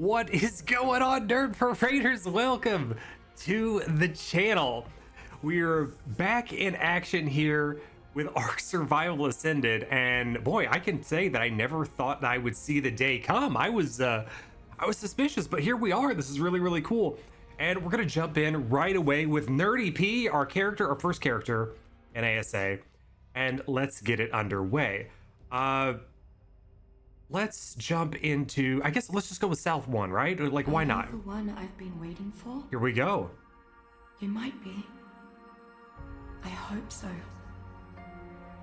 What is going on, Nerd Paraders? Welcome to the channel. We're back in action here with Ark Survival Ascended, and boy, I can say that I never thought that I would see the day come. I was suspicious, but here we are. This is really cool, and we're gonna jump in right away with Nerdy P, our first character in ASA, and let's get it underway. Let's jump into, I guess let's just go with South 1, right? Like, why not? The one I've been waiting for? Here we go. You might be. I hope so.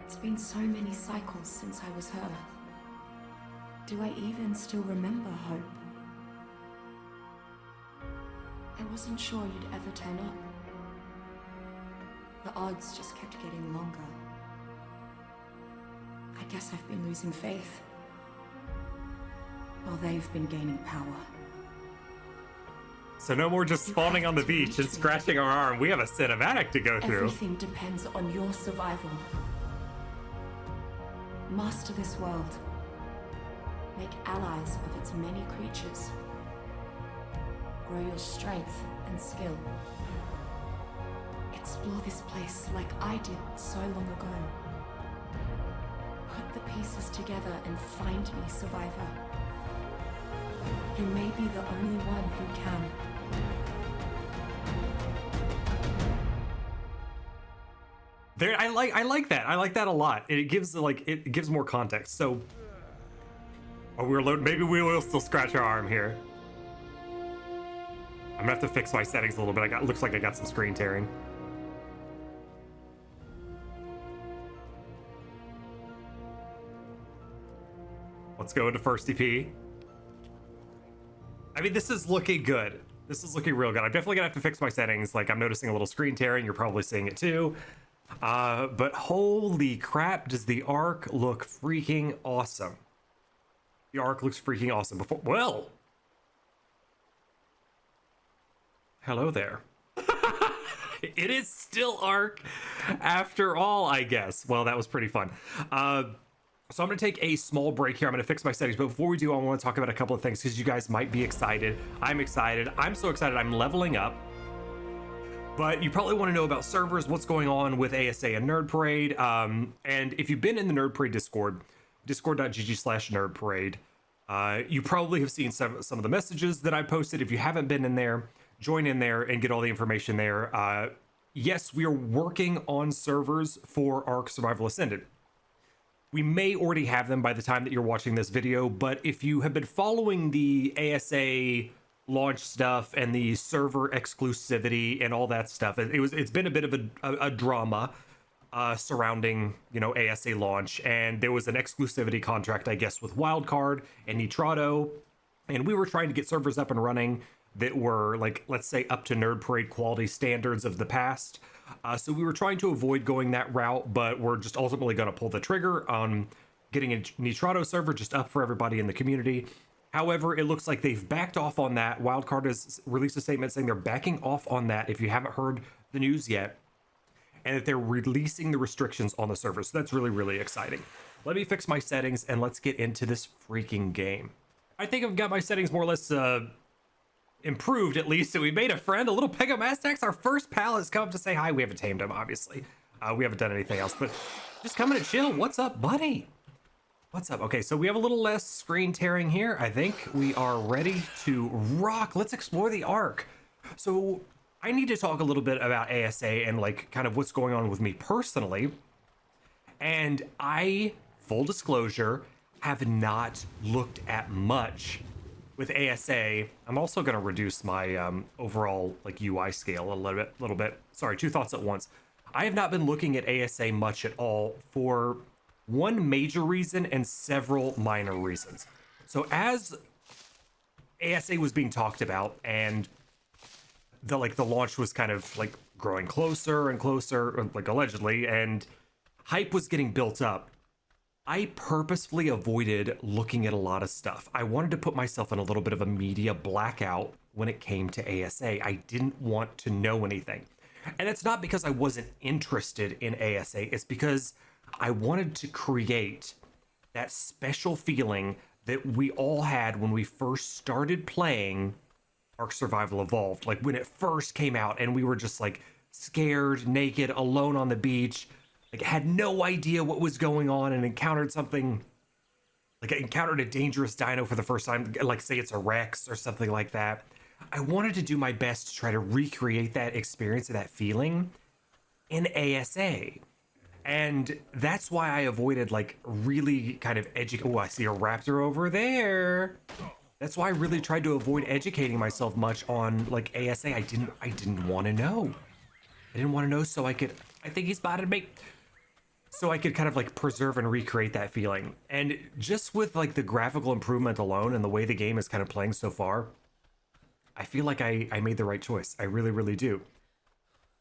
It's been so many cycles since I was her. Do I even still remember Hope? I wasn't sure you'd ever turn up. The odds just kept getting longer. I guess I've been losing faith. Well, they've been gaining power. So no more just spawning on the beach and scratching our arm. We have a cinematic to go through. Everything depends on your survival. Master this world. Make allies of its many creatures. Grow your strength and skill. Explore this place like I did so long ago. Put the pieces together and find me, survivor. You may be the only one who can. There, I like that. I like that a lot. It gives more context. So, we're loading. Maybe we will still scratch our arm here. I'm gonna have to fix my settings a little bit. Looks like I got some screen tearing. Let's go into first EP. I mean, this is looking good. This is looking real good. I'm definitely gonna have to fix my settings. Like, I'm noticing a little screen tearing. You're probably seeing it too. But holy crap, does the Ark look freaking awesome. The Ark looks freaking awesome. Well, hello there. It is still Ark after all, I guess. Well, that was pretty fun. So I'm going to take a small break here. I'm going to fix my settings. But before we do, I want to talk about a couple of things because you guys might be excited. I'm excited. I'm so excited. I'm leveling up. But you probably want to know about servers, what's going on with ASA and Nerd Parade. And if you've been in the Nerd Parade Discord, discord.gg/nerdparade, you probably have seen some of the messages that I posted. If you haven't been in there, join in there and get all the information there. Yes, we are working on servers for Ark Survival Ascended. We may already have them by the time that you're watching this video, but if you have been following the ASA launch stuff and the server exclusivity and all that stuff, it's been a bit of a drama surrounding, ASA launch, and there was an exclusivity contract, I guess, with Wildcard and Nitrado, and we were trying to get servers up and running that were, like, let's say, up to Nerd Parade quality standards of the past. So we were trying to avoid going that route, but we're just ultimately going to pull the trigger on getting a Nitrado server just up for everybody in the community. However, it looks like they've backed off on that. Wildcard has released a statement saying they're backing off on that if you haven't heard the news yet, and that they're releasing the restrictions on the server. So that's really exciting. Let me fix my settings and let's get into this freaking game. I think I've got my settings more or less improved, at least. So we made a friend, a little Pegomastax. Our first pal has come up to say hi. We haven't tamed him, obviously. We haven't done anything else, but just coming to chill. What's up, buddy? What's up? Okay, so we have a little less screen tearing here. I think we are ready to rock. Let's explore the Ark. So I need to talk a little bit about ASA and like kind of what's going on with me personally. And I, full disclosure, have not looked at much with ASA. I'm also going to reduce my overall like UI scale a little bit. Sorry, two thoughts at once. I have not been looking at ASA much at all for one major reason and several minor reasons. So as ASA was being talked about and the launch was kind of like growing closer and closer, like allegedly, and hype was getting built up, I purposefully avoided looking at a lot of stuff. I wanted to put myself in a little bit of a media blackout when it came to ASA. I didn't want to know anything. And it's not because I wasn't interested in ASA. It's because I wanted to create that special feeling that we all had when we first started playing Ark Survival Evolved. Like when it first came out and we were just like scared, naked, alone on the beach, like had no idea what was going on and encountered something, like I encountered a dangerous dino for the first time, like say it's a Rex or something like that. I wanted to do my best to try to recreate that experience and that feeling in ASA. And that's why I avoided like really kind of oh, I see a raptor over there. That's why I really tried to avoid educating myself much on like ASA. I didn't want to know. I didn't want to know so I think he spotted me. So I could kind of like preserve and recreate that feeling. And just with like the graphical improvement alone and the way the game is kind of playing so far, I feel like I made the right choice. I really, really do.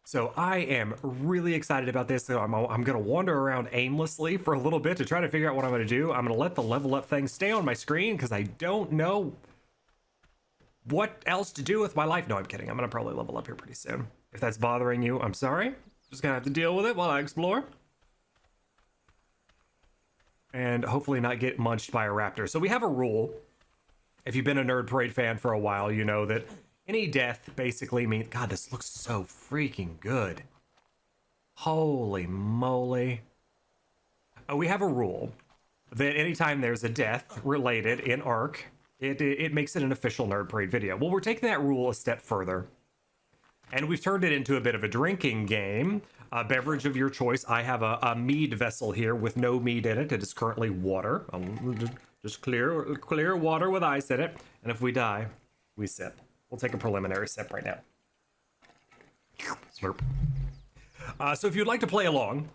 So I am really excited about this. So I'm going to wander around aimlessly for a little bit to try to figure out what I'm going to do. I'm going to let the level up thing stay on my screen because I don't know what else to do with my life. No, I'm kidding. I'm going to probably level up here pretty soon. If that's bothering you, I'm sorry. Just going to have to deal with it while I explore. And hopefully not get munched by a raptor. So we have a rule. If you've been a Nerd Parade fan for a while, you know that any death basically means... God, this looks so freaking good. Holy moly. We have a rule that anytime there's a death related in Ark, it makes it an official Nerd Parade video. Well, we're taking that rule a step further. And we've turned it into a bit of a drinking game. A beverage of your choice. I have a mead vessel here with no mead in it. It is currently water. Just clear water with ice in it. And if we die, we sip. We'll take a preliminary sip right now. Slurp. So if you'd like to play along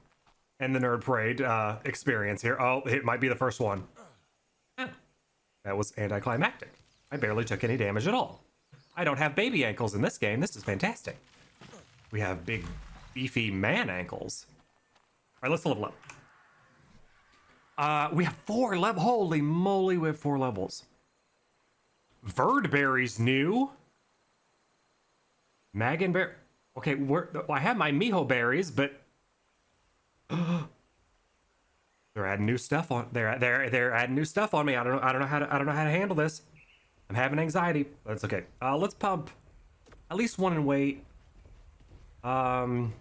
in the Nerd Parade experience here, oh, it might be the first one. That was anticlimactic. I barely took any damage at all. I don't have baby ankles in this game. This is fantastic. We have big, beefy man ankles. All right, let's level up. We have 4 levels. Holy moly, we have 4 levels. Verdberry's new. Maganberry. Okay, I have my Miho berries, but they're adding new stuff on. They're adding new stuff on me. I don't know how to handle this. I'm having anxiety. That's okay. Let's pump at least 1 and wait. Where's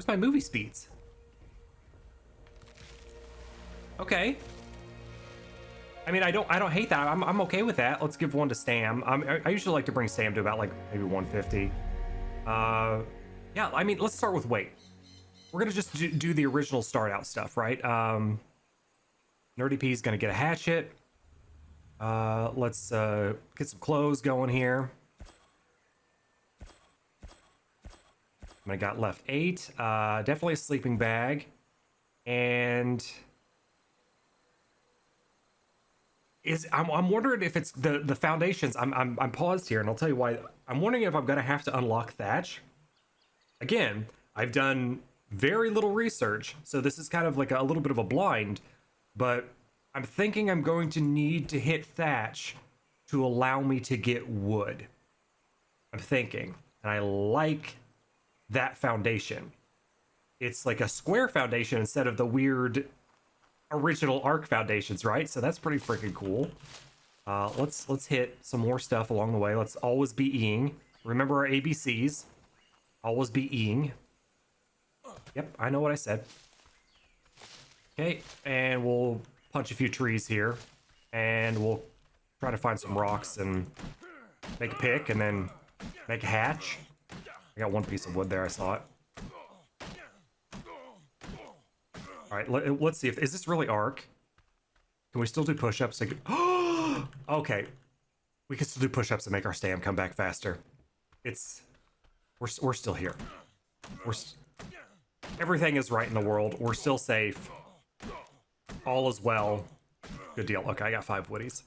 my movie speeds? Okay. I mean, I don't hate that. I'm okay with that. Let's give 1 to Sam. I usually like to bring Sam to about like maybe 150. Yeah, I mean, let's start with weight. We're gonna just do the original start out stuff, right? Nerdy P's gonna get a hatchet. Let's get some clothes going here. I got left 8. Definitely a sleeping bag, and I'm wondering if it's the foundations. I'm paused here, and I'll tell you why. I'm wondering if I'm gonna have to unlock thatch. Again, I've done very little research, so this is kind of like a little bit of a blind, but I'm thinking I'm going to need to hit thatch to allow me to get wood. I'm thinking, and I like that foundation. It's like a square foundation instead of the weird original Ark foundations, right? So that's pretty freaking cool. Let's hit some more stuff along the way. Let's always be E-ing. Remember our ABCs. Always be E-ing. Yep, I know what I said. Okay, and we'll punch a few trees here, and we'll try to find some rocks and make a pick, and then make a hatch. I got 1 piece of wood there, I saw it. All right, let's see if is this really Ark? Can we still do push-ups? Okay, we can still do push-ups and make our stam come back faster. We're still here. Everything is right in the world. We're still safe. All is well. Good deal. Okay, I got 5 woodies.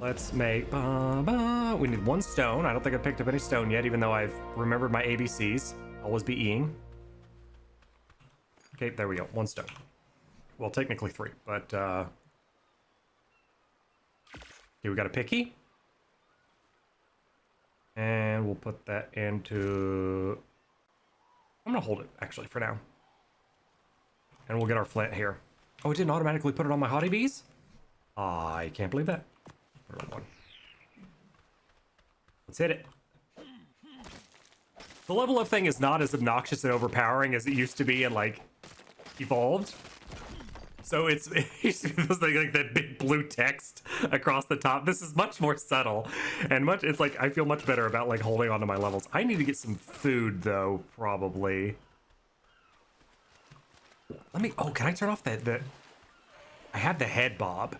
Let's make... we need 1 stone. I don't think I picked up any stone yet, even though I've remembered my ABCs. Always be E-ing. Okay, there we go. 1 stone. Well, technically 3, but... Okay, we got a picky. And we'll put that into... I'm gonna hold it, actually, for now. And we'll get our flint here. Oh, it didn't automatically put it on my honeybees? I can't believe that. Put it on one. Let's hit it. The level up thing is not as obnoxious and overpowering as it used to be in, like, Evolved. So it used to be this thing, like that big blue text across the top. This is much more subtle and it's like, I feel much better about like holding on to my levels. I need to get some food though, probably. Oh, can I turn off the I have the head bob.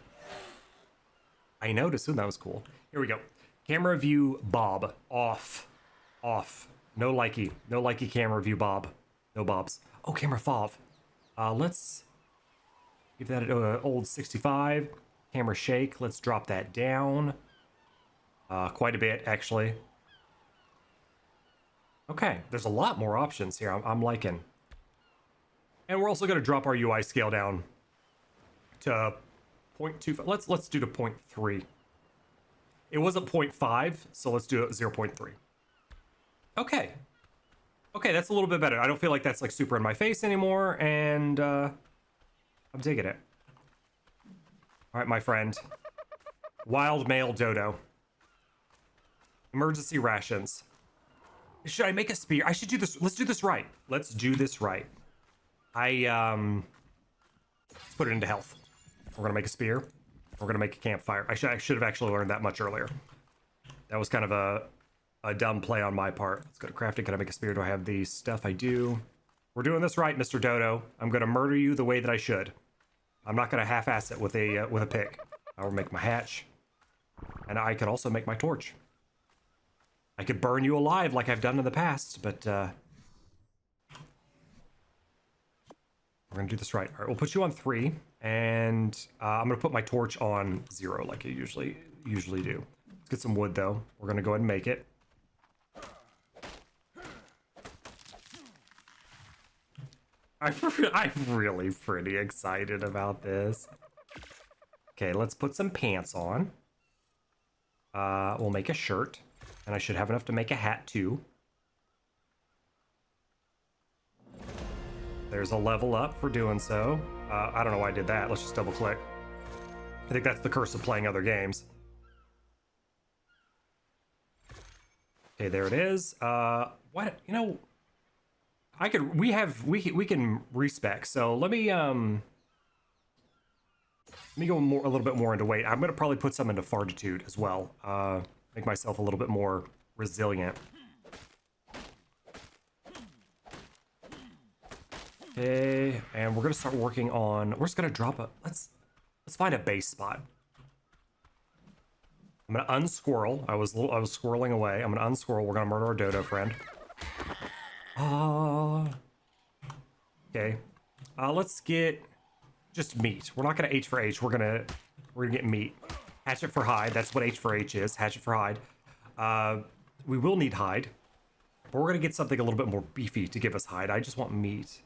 I noticed, that was cool. Here we go. Camera view bob, off. No likey camera view bob. No bobs. Oh, camera fob. Let's give that an old 65. Camera shake. Let's drop that down. Quite a bit, actually. Okay, there's a lot more options here. I'm liking. And we're also going to drop our UI scale down to 0.25. Let's do to 0.3. It wasn't 0.5, so let's do it 0.3. Okay. Okay, that's a little bit better. I don't feel like that's like super in my face anymore, and I'm digging it. All right, my friend. Wild male dodo. Emergency rations. Should I make a spear? I should do this. Let's do this right. Let's do this right. Let's put it into health. We're gonna make a spear. We're gonna make a campfire. I should have actually learned that much earlier. That was kind of a dumb play on my part. Let's go to crafting. Can I make a spear? Do I have the stuff? I do. We're doing this right, Mr. Dodo. I'm gonna murder you the way that I should. I'm not gonna half-ass it with a pick. I will make my hatch, and I could also make my torch. I could burn you alive like I've done in the past, but we're gonna do this right. All right, we'll put you on 3, and I'm gonna put my torch on 0 like I usually do. Let's get some wood though. We're gonna go ahead and make it. I'm really pretty excited about this. Okay, let's put some pants on. We'll make a shirt, and I should have enough to make a hat too. There's a level up for doing so. I don't know why I did that. Let's just double click. I think that's the curse of playing other games. Okay, there it is. What, you know, we can respec. So let me go a little bit more into weight. I'm gonna probably put some into fortitude as well. Make myself a little bit more resilient. Okay, and we're gonna start working on. We're just gonna drop a. Let's find a base spot. I'm gonna unsquirrel. I was squirreling away. I'm gonna unsquirrel. We're gonna murder our dodo friend. Okay. Let's get just meat. We're not gonna H for H. We're gonna get meat. Hatchet for hide. That's what H for H is. Hatchet for hide. We will need hide, but we're gonna get something a little bit more beefy to give us hide. I just want meat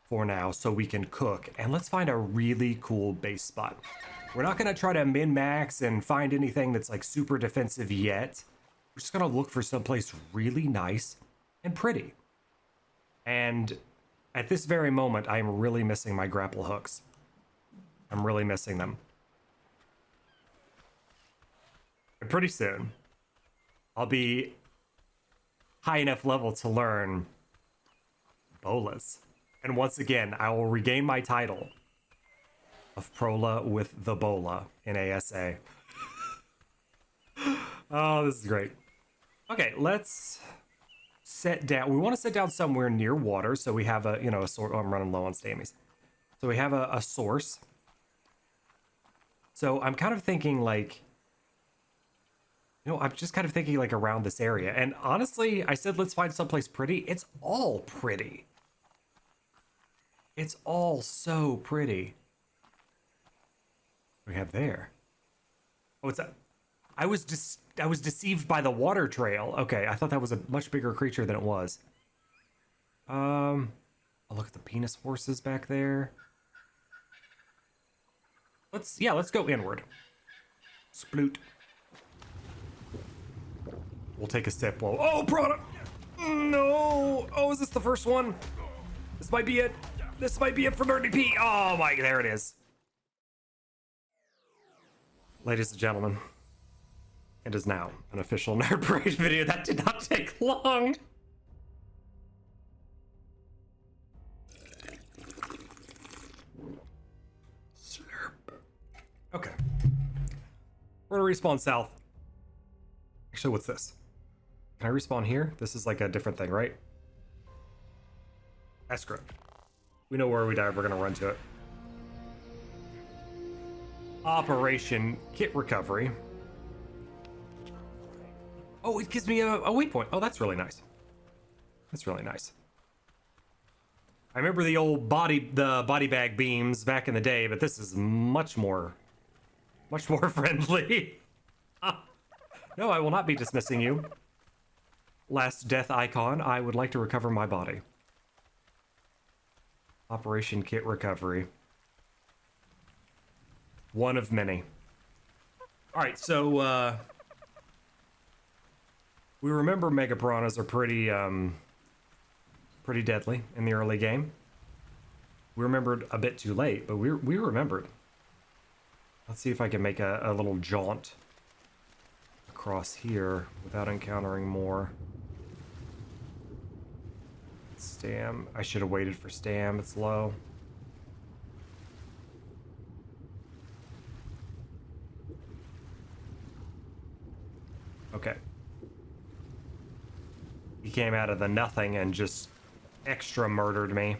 for now so we can cook. And let's find a really cool base spot. We're not gonna try to min-max and find anything that's like super defensive yet. We're just gonna look for someplace really nice and pretty. And at this very moment, I am really missing my grapple hooks. I'm really missing them. And pretty soon, I'll be high enough level to learn bolas. And once again, I will regain my title of Prola with the Bola in ASA. Oh, this is great. Okay, let's set down. We want to set down somewhere near water, so we have a, a source. Oh, I'm running low on stammies. So we have a source. So I'm kind of thinking like, I'm just kind of thinking like around this area. And honestly, I said let's find someplace pretty. It's all pretty. It's all so pretty. What do we have there? Oh, it's a. I was deceived by the water trail. Okay, I thought that was a much bigger creature than it was. Oh, look at the penis horses back there. Let's go inward. Sploot. We'll take a step low. Oh, product! No! Oh, is this the first one? This might be it. This might be it for Nerdy P. Oh my, there it is. Ladies and gentlemen, it is now an official Nerd Parade video. That did not take long. Slurp. Okay. We're gonna respawn south. Actually, what's this? Can I respawn here? This is like a different thing, right? Escrow. We know where we died. We're gonna run to it. Operation Kit Recovery. Oh, it gives me a waypoint. Oh, that's really nice. That's really nice. I remember the old body bag beams back in the day, but this is much more friendly. No, I will not be dismissing you. Last death icon, I would like to recover my body. Operation Kit Recovery. One of many. All right, so we remember mega piranhas are pretty deadly in the early game. We remembered a bit too late, but we remembered. Let's see if I can make a little jaunt across here without encountering more. Stam. I should have waited for Stam. It's low. Okay. He came out of the nothing and just extra murdered me.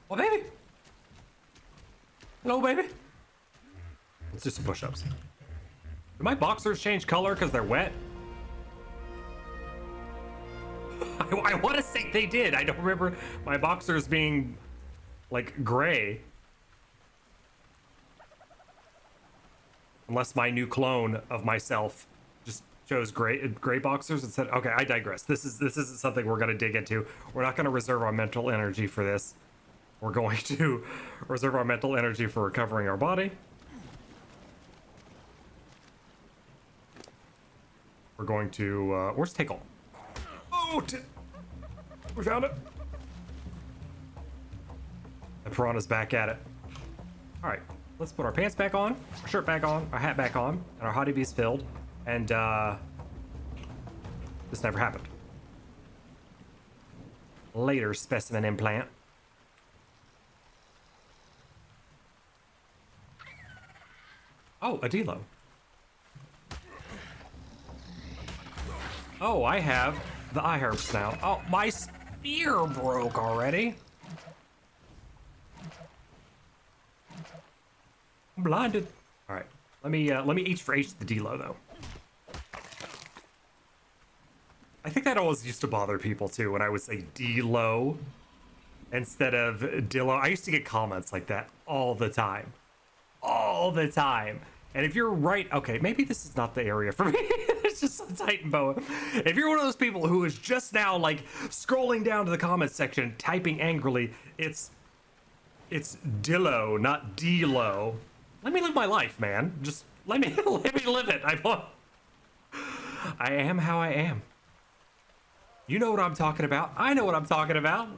Oh, baby. Hello, baby. Let's do some push-ups. Do my boxers change color because they're wet? I want to say they did. I don't remember my boxers being, like, gray. Unless my new clone of myself just chose gray boxers and said, okay, I digress. This isn't something we're going to dig into. We're not going to reserve our mental energy for this. We're going to reserve our mental energy for recovering our body. We're going to, where's Tickle? Oh, we found it. The piranha's back at it. All right, let's put our pants back on, our shirt back on, our hat back on, and our hottie bees filled. And this never happened. Later, specimen implant. Oh, a Delo. Oh, I have the eye herbs now. Oh, my spear broke already. I'm blinded. All right, let me H for H the Delo though. I think that always used to bother people too when I would say Delo instead of Dillo. I used to get comments like that all the time. All the time. And if you're right, okay, maybe this is not the area for me. It's just a Titan boa. If you're one of those people who is just now like scrolling down to the comments section, typing angrily, it's Dillo, not D-Lo. Let me live my life, man. Just let me live it. I am how I am. You know what I'm talking about. I know what I'm talking about.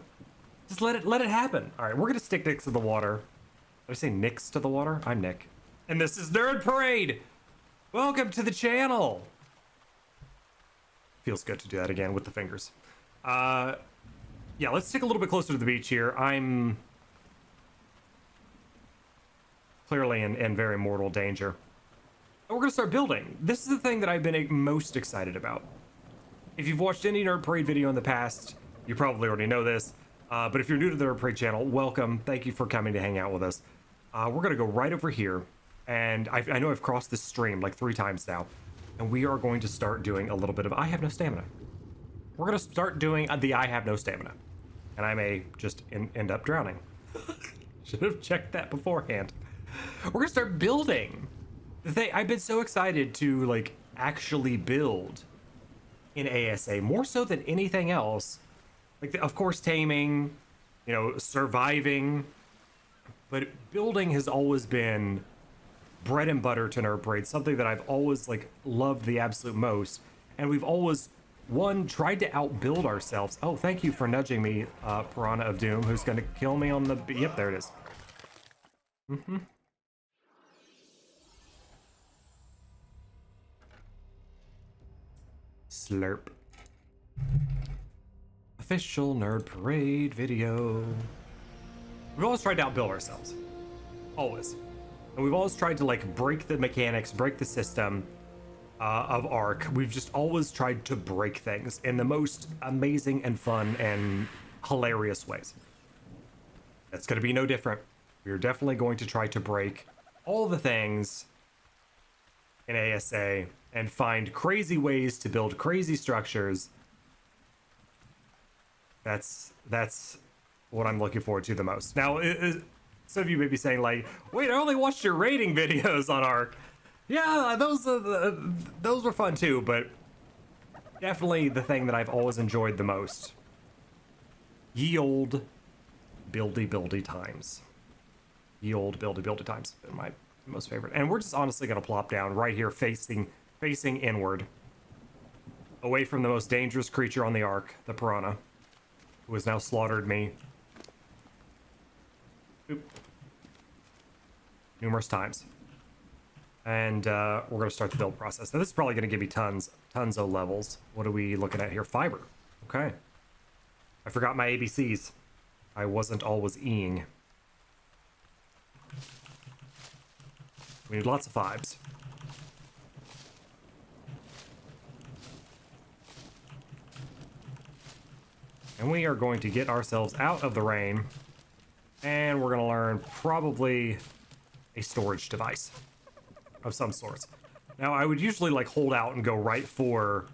Just let it happen. All right, we're gonna stick next to the water. Did I say next to the water? I'm Nick. And this is Nerd Parade. Welcome to the channel. Feels good to do that again with the fingers. Yeah, let's stick a little bit closer to the beach here. I'm clearly in very mortal danger. And we're gonna start building. This is the thing that I've been most excited about. If you've watched any Nerd Parade video in the past, you probably already know this. But if you're new to the Nerd Parade channel, welcome. Thank you for coming to hang out with us. We're gonna go right over here. And I know I've crossed this stream like 3 times now. And we are going to start doing a little bit of I have no stamina. We're going to start doing the I have no stamina. And I may just end up drowning. Should have checked that beforehand. We're going to start building. I've been so excited to like actually build in ASA, more so than anything else. Like, of course, taming, you know, surviving. But building has always been bread and butter to Nerd Parade, something that I've always like loved the absolute most, and we've always one, tried to outbuild ourselves. Oh, thank you for nudging me, Piranha of Doom, who's gonna kill me on the... Yep, there it is. Slurp. Official Nerd Parade video. We've always tried to outbuild ourselves. Always. And we've always tried to, like, break the mechanics, break the system of Ark. We've just always tried to break things in the most amazing and fun and hilarious ways. That's going to be no different. We're definitely going to try to break all the things in ASA and find crazy ways to build crazy structures. That's what I'm looking forward to the most. Now, some of you may be saying, like, wait, I only watched your rating videos on Ark. Yeah, those were fun too, but definitely the thing that I've always enjoyed the most. Ye old buildy times. Ye old buildy times. Been my most favorite. And we're just honestly gonna plop down right here, facing inward, away from the most dangerous creature on the Ark, the piranha, who has now slaughtered me numerous times. And we're going to start the build process. Now, this is probably going to give me tons of levels. What are we looking at here? Fiber. Okay. I forgot my ABCs. I wasn't always E-ing. We need lots of fives. And we are going to get ourselves out of the rain. And we're going to learn probably a storage device of some sorts. Now, I would usually like hold out and go right for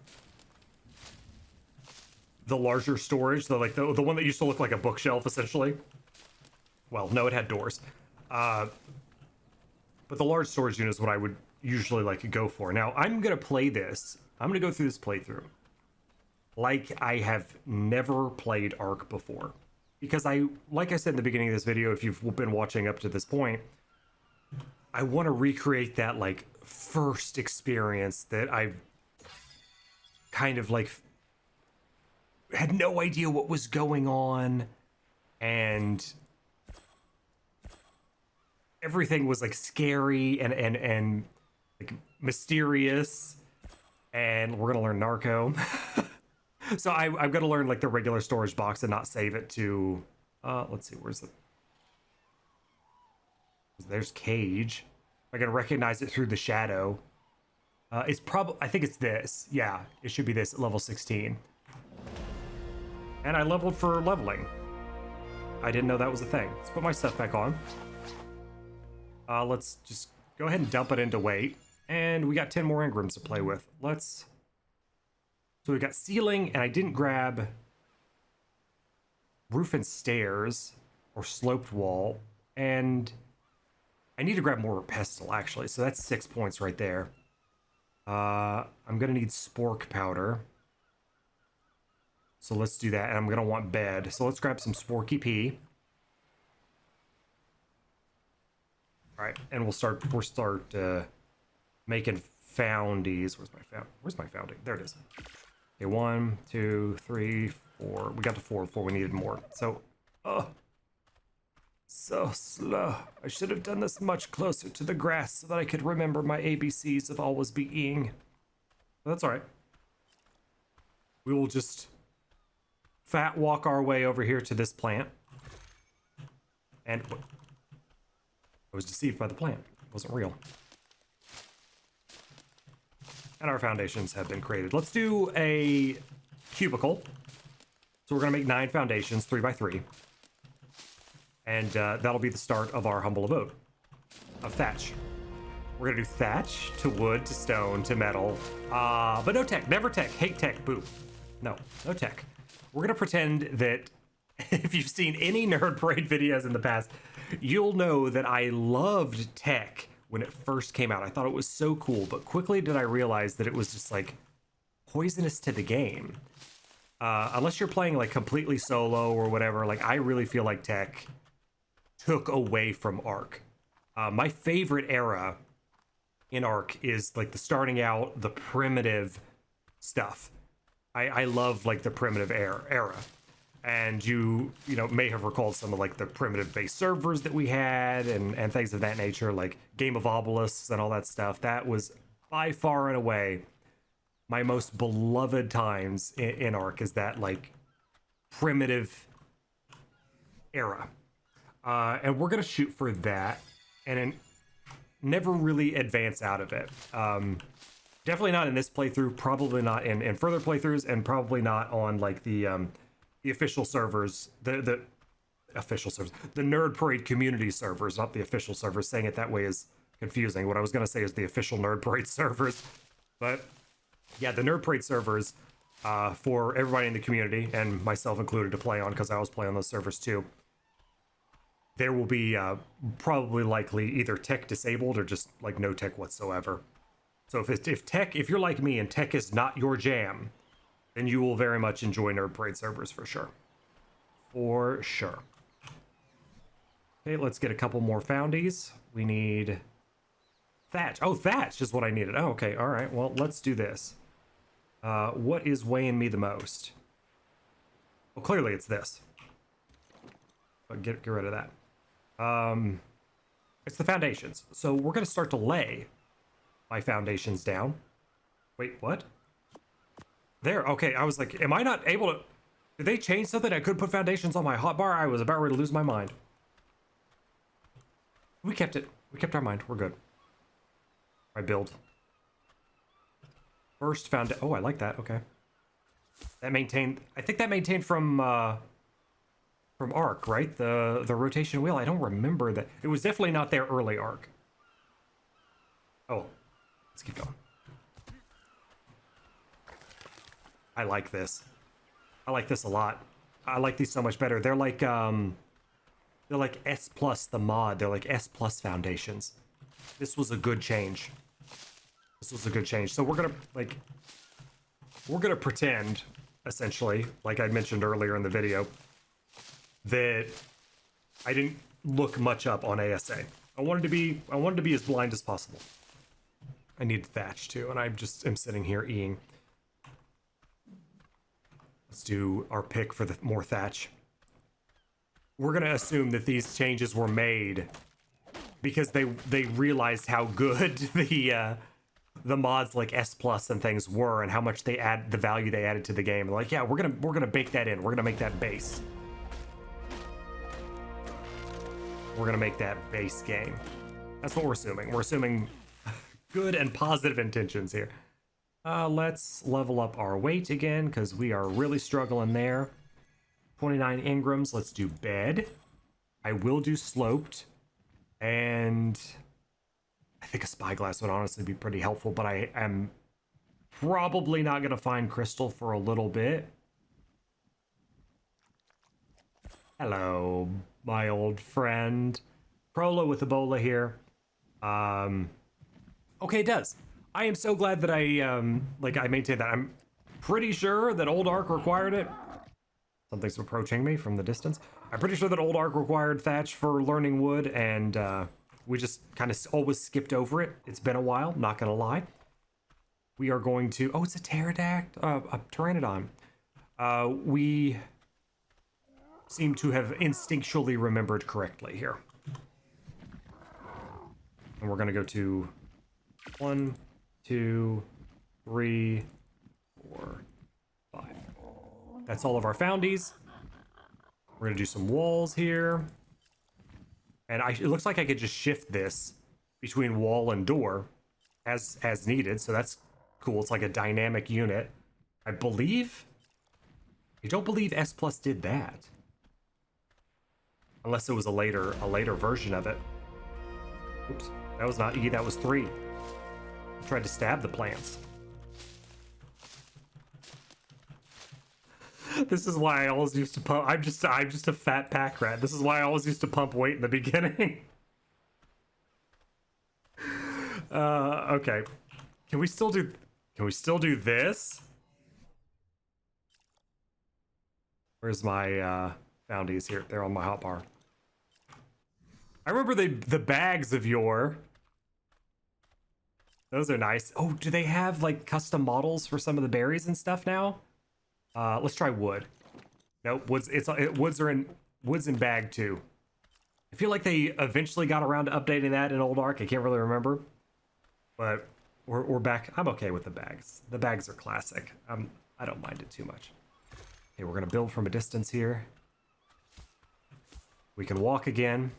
the larger storage, the one that used to look like a bookshelf, essentially. Well, no, it had doors. But the large storage unit is what I would usually like go for. Now, I'm gonna play this. I'm gonna go through this playthrough like I have never played Ark before, because like I said in the beginning of this video, if you've been watching up to this point, I want to recreate that like first experience that I kind of like had no idea what was going on, and everything was like scary and like mysterious, and we're gonna learn narco. So I've got to learn like the regular storage box and not save it to let's see, where's the... There's cage. I can recognize it through the shadow. It's probably, I think it's this. Yeah, it should be this at level 16. And I leveled for leveling. I didn't know that was a thing. Let's put my stuff back on. Let's just go ahead and dump it into weight. And we got 10 more engrams to play with. So we got ceiling, and I didn't grab roof and stairs or sloped wall. And I need to grab more pestle, actually. So that's 6 points right there. I'm going to need spork powder. So let's do that. And I'm going to want bed. So let's grab some sporky pea. All right. And we'll start making foundies. Where's my founding? There it is. Okay, 1, 2, 3, 4. We got to 4 before we needed more. So, so slow. I should have done this much closer to the grass so that I could remember my ABCs of always being. But that's all right. We will just fat walk our way over here to this plant. And I was deceived by the plant. It wasn't real. And our foundations have been created. Let's do a cubicle. So we're gonna make 9 foundations, 3 by 3. And that'll be the start of our humble abode of thatch. We're gonna do thatch to wood to stone to metal, but no tech, never tech, hate tech, boo. No tech. We're gonna pretend that if you've seen any Nerd Parade videos in the past, you'll know that I loved tech when it first came out. I thought it was so cool, but quickly did I realize that it was just like poisonous to the game. Unless you're playing like completely solo or whatever, like I really feel like tech took away from Ark. My favorite era in Ark is like the starting out, the primitive stuff. I love like the primitive era. And you know, may have recalled some of like the primitive base servers that we had and things of that nature, like Game of Obelisks and all that stuff. That was by far and away my most beloved times in Ark, is that like primitive era. And we're gonna shoot for that and then never really advance out of it. Definitely not in this playthrough, probably not in further playthroughs, and probably not on like the official servers, the official servers, the Nerd Parade community servers, not the official servers. Saying it that way is confusing. What I was gonna say is the official Nerd Parade servers, but yeah, the Nerd Parade servers, for everybody in the community and myself included to play on, because I was playing on those servers too. There will be probably likely either tech disabled or just like no tech whatsoever. So if you're like me and tech is not your jam, then you will very much enjoy Nerd Parade servers for sure. For sure. Okay, let's get a couple more foundies. We need thatch. Oh, thatch is what I needed. Oh, okay, all right. Well, let's do this. What is weighing me the most? Well, clearly it's this. But get rid of that. It's the foundations. So we're gonna start to lay my foundations down. Wait, what? There, okay, I was like, am I not able to... Did they change something? I couldn't put foundations on my hotbar? I was about ready to lose my mind. We kept it. We kept our mind. We're good. I build. First found... Oh, I like that. Okay. That maintained... I think that maintained from Ark, right? The rotation wheel. I don't remember that. It was definitely not there early Ark. Oh. Let's keep going. I like this. I like this a lot. I like these so much better. They're like S plus the mod. They're like S plus foundations. This was a good change. This was a good change. So we're gonna pretend, essentially, like I mentioned earlier in the video, that I didn't look much up on ASA. I wanted to be as blind as possible. I need thatch too, and I just am sitting here eating. Let's do our pick for the more thatch. We're gonna assume that these changes were made because they realized how good the mods like S plus and things were, and how much they add the value they added to the game. They're like, yeah, we're gonna bake that in. We're gonna make that base. We're gonna make that base game. That's what we're assuming. We're assuming good and positive intentions here. Let's level up our weight again, because we are really struggling there. 29 engrams. Let's do bed. I will do sloped. And I think a spyglass would honestly be pretty helpful, but I am probably not going to find crystal for a little bit. Hello, my old friend. Prolo with Ebola here. Okay, it does. I am so glad that I maintained that. I'm pretty sure that old Ark required it. Something's approaching me from the distance. I'm pretty sure that old Ark required thatch for learning wood, and we just kind of always skipped over it. It's been a while, not gonna lie. We are going to... Oh, it's a a pteranodon. We seem to have instinctually remembered correctly here. And we're gonna go to 1, 2, 3, 4, 5. That's all of our foundies. We're gonna do some walls here. And it looks like I could just shift this between wall and door as needed, so that's cool. It's like a dynamic unit. I don't believe S Plus did that. Unless it was a later version of it. Oops, that was not E, that was 3. I tried to stab the plants. This is why I always used to pump. I'm just a fat pack rat. This is why I always used to pump weight in the beginning. Okay. Can we still do this? Where's my foundies here? They're on my hotbar. I remember the bags of yore. Those are nice. Oh, do they have like custom models for some of the berries and stuff now? Let's try wood. Nope, woods in bag 2. I feel like they eventually got around to updating that in Old Ark. I can't really remember, but we're back. I'm okay with the bags. The bags are classic. I don't mind it too much. Okay, we're gonna build from a distance here. We can walk again,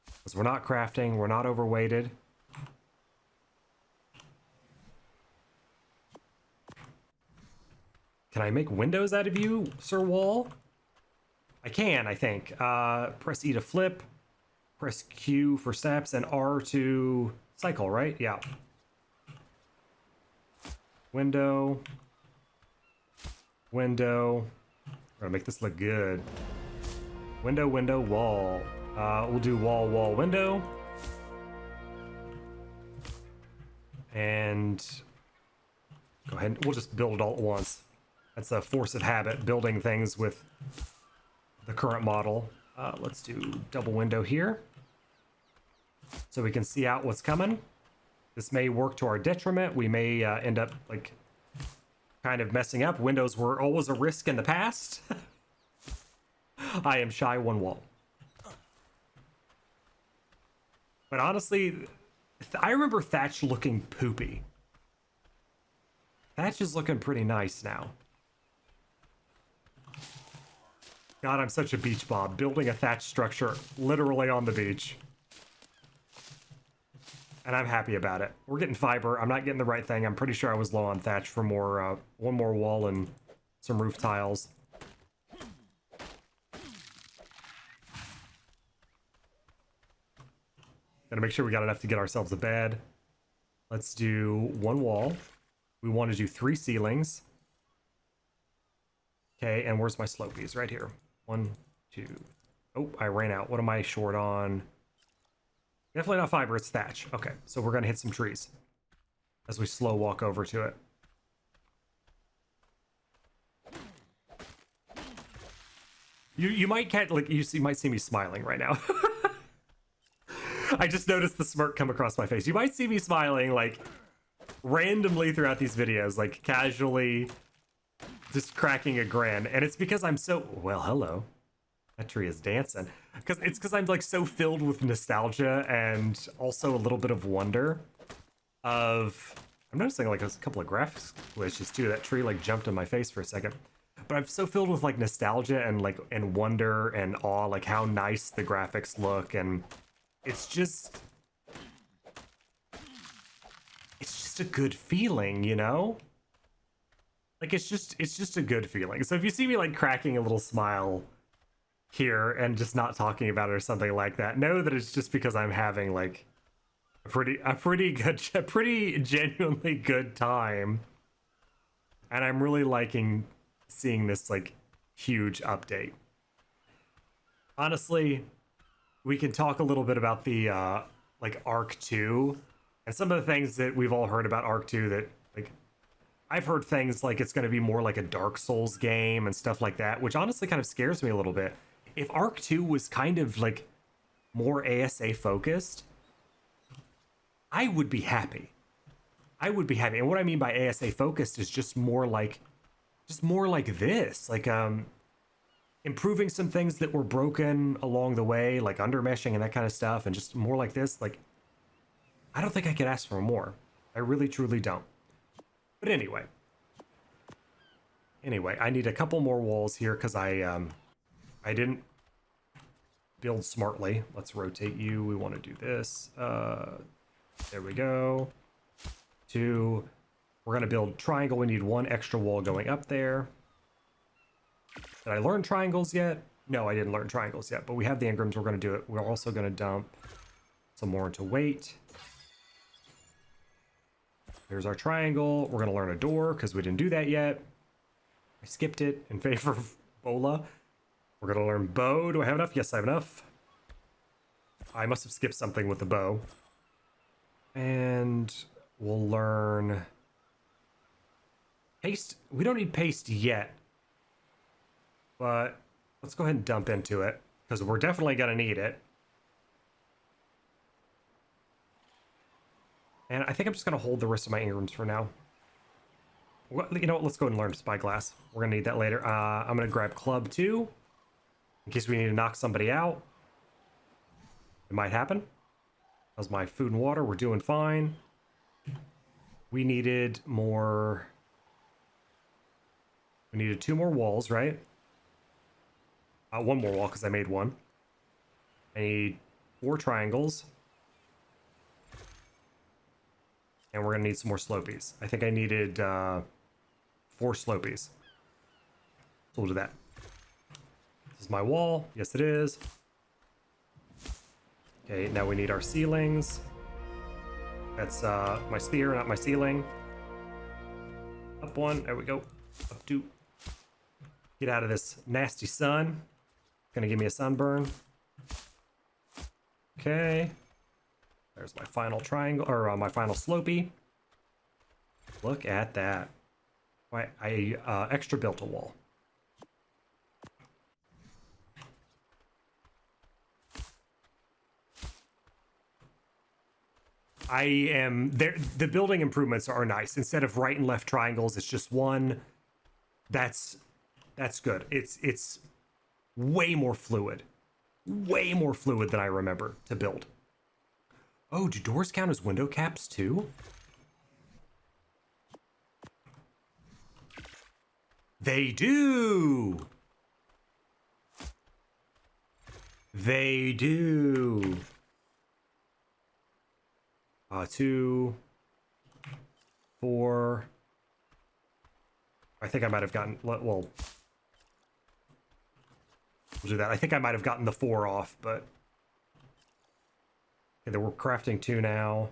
because we're not crafting. We're not overweighted. Can I make windows out of you, Sir Wall? I can, I think. Press E to flip. Press Q for steps and R to cycle, right? Yeah. Window. Window. We're gonna make this look good. Window, window, wall. We'll do wall, wall, window. And go ahead. We'll just build it all at once. That's a force of habit, building things with the current model. Let's do double window here, so we can see out what's coming. This may work to our detriment. We may end up like kind of messing up. Windows were always a risk in the past. I am shy one wall. But honestly, I remember Thatch looking poopy. Thatch is looking pretty nice now. God, I'm such a beach bob, building a thatch structure literally on the beach. And I'm happy about it. We're getting fiber. I'm not getting the right thing. I'm pretty sure I was low on thatch for more, one more wall and some roof tiles. Gotta make sure we got enough to get ourselves a bed. Let's do one wall. We want to do 3 ceilings. Okay, and where's my slopies? Right here. 1, 2. Oh, I ran out. What am I short on? Definitely not fiber, it's thatch. Okay, so we're gonna hit some trees as we slow walk over to it. You might catch, like, you might see me smiling right now. I just noticed the smirk come across my face. You might see me smiling, like, randomly throughout these videos, like, casually just cracking a grin. And it's because I'm so, well, hello. That tree is dancing. It's because I'm, like, so filled with nostalgia and also a little bit of wonder of, I'm noticing, like, a couple of graphics glitches, too. That tree, like, jumped in my face for a second. But I'm so filled with, like, nostalgia and, like, and wonder and awe, like, how nice the graphics look. And it's just a good feeling, you know? Like, it's just a good feeling. So if you see me, like, cracking a little smile here and just not talking about it or something like that, know that it's just because I'm having, like, a pretty genuinely good time. And I'm really liking seeing this, like, huge update. Honestly, we can talk a little bit about the, like, Arc 2 and some of the things that we've all heard about Arc 2 that, like, I've heard things like it's going to be more like a Dark Souls game and stuff like that, which honestly kind of scares me a little bit. If Arc 2 was kind of, like, more ASA focused, I would be happy. I would be happy. And what I mean by ASA focused is just more like this, like, improving some things that were broken along the way, like undermeshing and that kind of stuff, and just more like this. Like, I don't think I could ask for more. I really, truly don't. But anyway, I need a couple more walls here because I didn't build smartly. Let's rotate you. We want to do this. There we go. 2. We're gonna build triangle. We need 1 extra wall going up there. Did I learn triangles yet? No, I didn't learn triangles yet, but we have the engrams. We're gonna do it. We're also gonna dump some more into weight. Here's our triangle. We're gonna learn a door because we didn't do that yet. I skipped it in favor of Bola. We're gonna learn bow. Do I have enough? Yes, I have enough. I must have skipped something with the bow. And we'll learn paste. We don't need paste yet, but let's go ahead and dump into it because we're definitely gonna need it. And I think I'm just gonna hold the rest of my engrams for now. You know what? Let's go ahead and learn spyglass. We're gonna need that later. I'm gonna grab club 2 in case we need to knock somebody out. It might happen. How's my food and water? We're doing fine. We needed more. We needed 2 more walls, right? 1 more wall because I made 1. I need 4 triangles. And we're gonna need some more slopies. I think I needed 4 slopies. So we'll do that. This is my wall. Yes, it is. Okay, now we need our ceilings. That's my spear, not my ceiling. Up 1, there we go. Up 2. Get out of this nasty sun. Gonna give me a sunburn. Okay. There's my final triangle, or my final slopey. Look at that. I extra built a wall. I am there. The building improvements are nice. Instead of right and left triangles, it's just one. That's good. It's way more fluid. Way more fluid than I remember to build. Oh, do doors count as window caps too? They do. They do. 2, 4. I think I might have gotten, well, we'll do that. I think I might have gotten the 4 off, but okay, then we're crafting 2 now.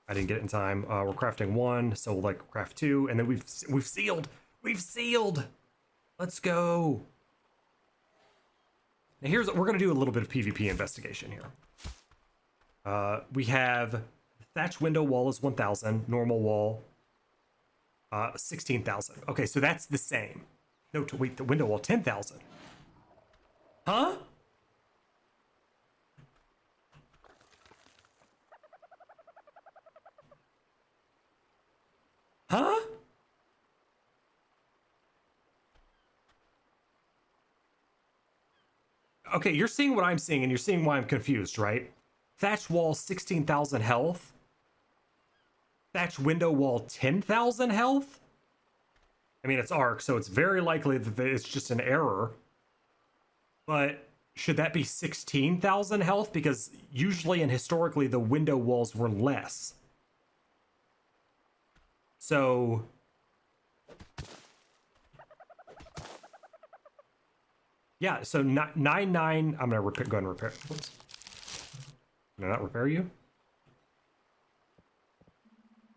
I didn't get it in time. We're crafting 1, so we'll like craft 2, and then we've sealed. We've sealed. Let's go. Now here's, we're gonna do a little bit of PvP investigation here. We have thatch window wall is 1,000, normal wall 16,000. Okay, so that's the same. No, wait, the window wall 10,000. Huh? Huh? Okay, you're seeing what I'm seeing, and you're seeing why I'm confused, right? Thatch wall 16,000 health. Thatch window wall 10,000 health. I mean, it's arc, so it's very likely that it's just an error. But should that be 16,000 health? Because usually and historically the window walls were less. So yeah, so 9. I'm gonna go ahead and repair. Whoops. Can I not repair you?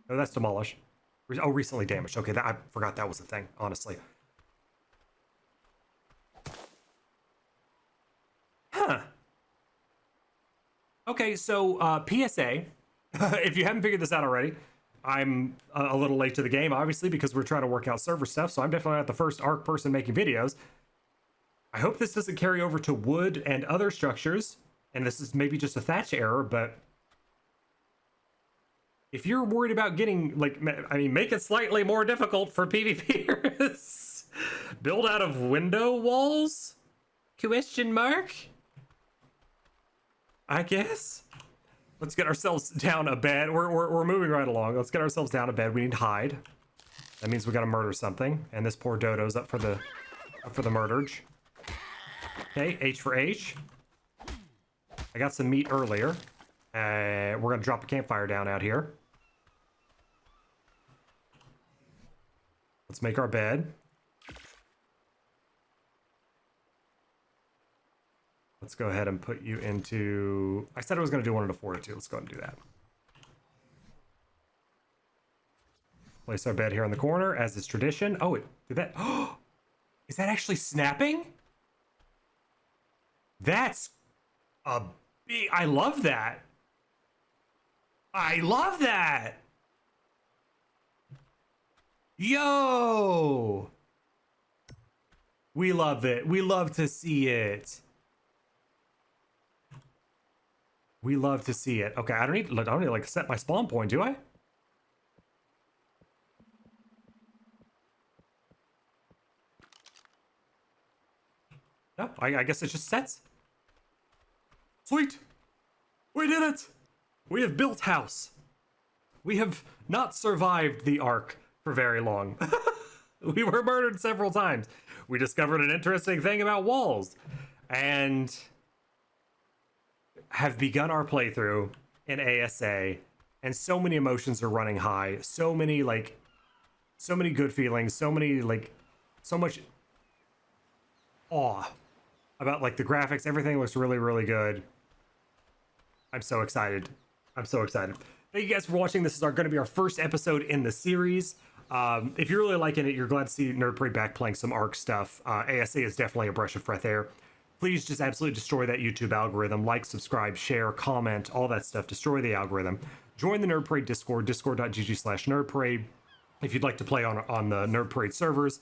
No, that's demolish. Oh, recently damaged. Okay, I forgot that was a thing, honestly. Huh. Okay, so PSA, if you haven't figured this out already, I'm a little late to the game, obviously, because we're trying to work out server stuff, so I'm definitely not the first ARC person making videos. I hope this doesn't carry over to wood and other structures, and this is maybe just a thatch error, but if you're worried about getting, like, I mean, make it slightly more difficult for PvPers. Build out of window walls? Question mark? I guess. Let's get ourselves down a bed. We're moving right along. Let's get ourselves down a bed. We need to hide. That means we gotta murder something. And this poor dodo's up for the murderage. Okay, H for H. I got some meat earlier. We're gonna drop a campfire down out here. Let's make our bed. Let's go ahead and put you into... I said I was going to do 1 into 42. Let's go ahead and do that. Place our bed here in the corner, as is tradition. Oh, it did that... Oh! Is that actually snapping? That's a big... I love that. I love that! Yo! We love it. We love to see it. We love to see it. Okay, I don't need to like set my spawn point, do I? I guess it just sets. Sweet. We did it. We have built house. We have not survived the Ark for very long. We were murdered several times. We discovered an interesting thing about walls and have begun our playthrough in ASA, and so many emotions are running high. So many good feelings, so much awe about like the graphics. Everything looks really, really good. I'm so excited. I'm so excited. Thank you guys for watching. This is going to be our first episode in the series. If you're really liking it, you're glad to see Nerd Parade back playing some Ark stuff. ASA is definitely a brush of fresh air. Please just absolutely destroy that YouTube algorithm. Like, subscribe, share, comment, all that stuff. Destroy the algorithm. Join the Nerd Parade Discord, discord.gg/nerdparade. If you'd like to play on the Nerd Parade servers.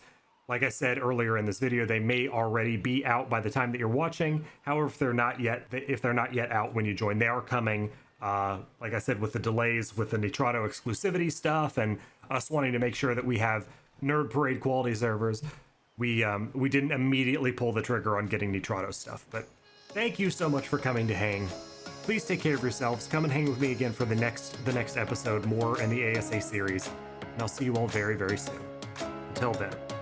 Like I said earlier in this video, they may already be out by the time that you're watching. However, if they're not yet out when you join, they are coming. Like I said, with the delays with the Nitrado exclusivity stuff and us wanting to make sure that we have Nerd Parade quality servers, we didn't immediately pull the trigger on getting Nitrado stuff. But thank you so much for coming to hang. Please take care of yourselves. Come and hang with me again for the next episode, more in the ASA series. And I'll see you all very, very soon. Until then.